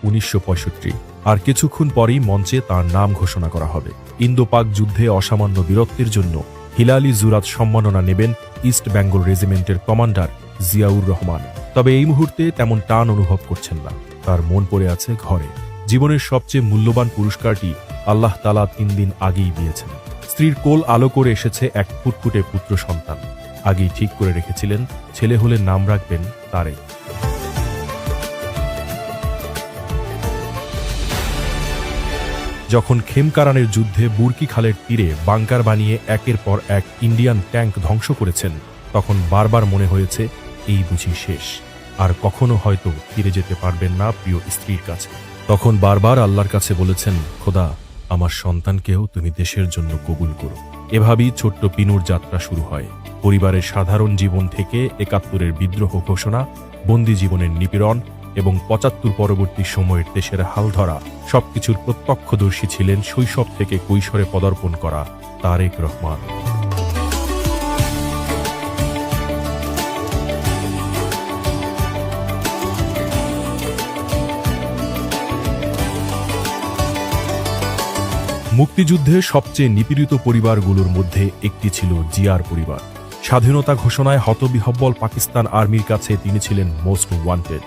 1965। আর কিছুক্ষণ পরেই মঞ্চে তার নাম ঘোষণা করা হবে। ইন্দো পাক যুদ্ধে অসামান্য বীরত্বের জন্য হিলালি জুরাত সম্মাননা নেবেন ইস্ট বেঙ্গল রেজিমেন্টের কমান্ডার জিয়াউর রহমান। তবে এই মুহূর্তে তেমন টান অনুভব করছেন না, তার মন পড়ে আছে ঘরে। জীবনের সবচেয়ে মূল্যবান পুরস্কারটি আল্লাহ তাআলা 3 দিন আগেই দিয়েছেন। স্ত্রীর কোল আলো করে এসেছে এক ফুটফুটে পুত্র সন্তান। আগেই ঠিক করে রেখেছিলেন ছেলে হলে নাম রাখবেন তারেক। যখন খেমকারানের যুদ্ধে বুরকি খালের তীরে বাংকার বানিয়ে একের পর এক ইন্ডিয়ান ট্যাঙ্ক ধ্বংস করেছেন, তখন বারবার মনে হয়েছে এই বুঝি শেষ, আর কখনো হয়তো ফিরে যেতে পারবেন না প্রিয় স্ত্রীর কাছে। তখন বারবার আল্লাহর কাছে বলেছেন, খোদা, আমার সন্তানকেও তুমি দেশের জন্য কবুল করো। এভাবেই ছোট্ট পিনুর যাত্রা শুরু হয়। পরিবারের সাধারণ জীবন থেকে ৭১-এর বিদ্রোহ ঘোষণা, বন্দী জীবনের নিপীড়ন এবং ৭৫ পরবর্তী সময়ের দেশের হাল ধরা সবকিছুর প্রত্যক্ষদর্শী ছিলেন শৈশব থেকে কৈশোরে পদার্পণ করা তারেক রহমান। মুক্তিযুদ্ধে সবচেয়ে নিপীড়িত পরিবারগুলোর মধ্যে একটি ছিল জিয়ার পরিবার। স্বাধীনতা ঘোষণায় হতবিহ্বল পাকিস্তান আর্মির কাছে তিনি ছিলেন মোস্ট ওয়ান্টেড।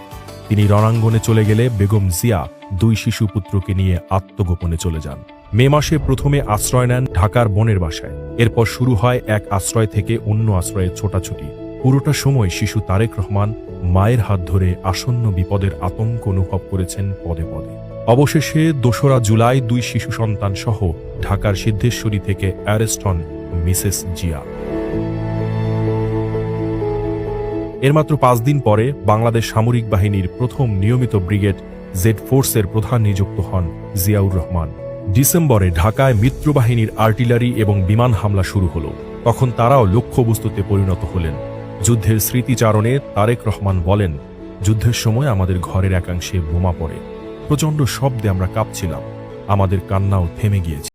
তিনি রণাঙ্গনে চলে গেলে বেগম জিয়া 2 শিশুপুত্রকে নিয়ে আত্মগোপনে চলে যান। মে মাসে প্রথমে আশ্রয় নেন ঢাকার বোনের বাসায়। এরপর শুরু হয় এক আশ্রয় থেকে অন্য আশ্রয়ে ছোটাছুটি। পুরোটা সময় শিশু তারেক রহমান মায়ের হাত ধরে আসন্ন বিপদের আতঙ্ক অনুভব করেছেন পদে পদে। অবশেষে 2রা জুলাই 2 শিশু সন্তান সহ ঢাকার সিদ্ধেশ্বরী থেকে অ্যারেস্ট হন মিসেস জিয়া। এর মাত্র 5 দিন পরে বাংলাদেশ সামরিক বাহিনীর প্রথম নিয়মিত ব্রিগেড জেড ফোর্সের প্রধান নিযুক্ত হন জিয়াউর রহমান। ডিসেম্বরে ঢাকায় মিত্রবাহিনীর আর্টিলারি এবং বিমান হামলা শুরু হল। তখন তারাও লক্ষ্যবস্তুতে পরিণত হলেন। যুদ্ধের স্মৃতিচারণে তারেক রহমান বলেন, যুদ্ধের সময় আমাদের ঘরের একাংশে বোমা পড়ে। প্রচণ্ড শব্দে আমরা কাঁপছিলাম, আমাদের কান্নাও থেমে গিয়েছে।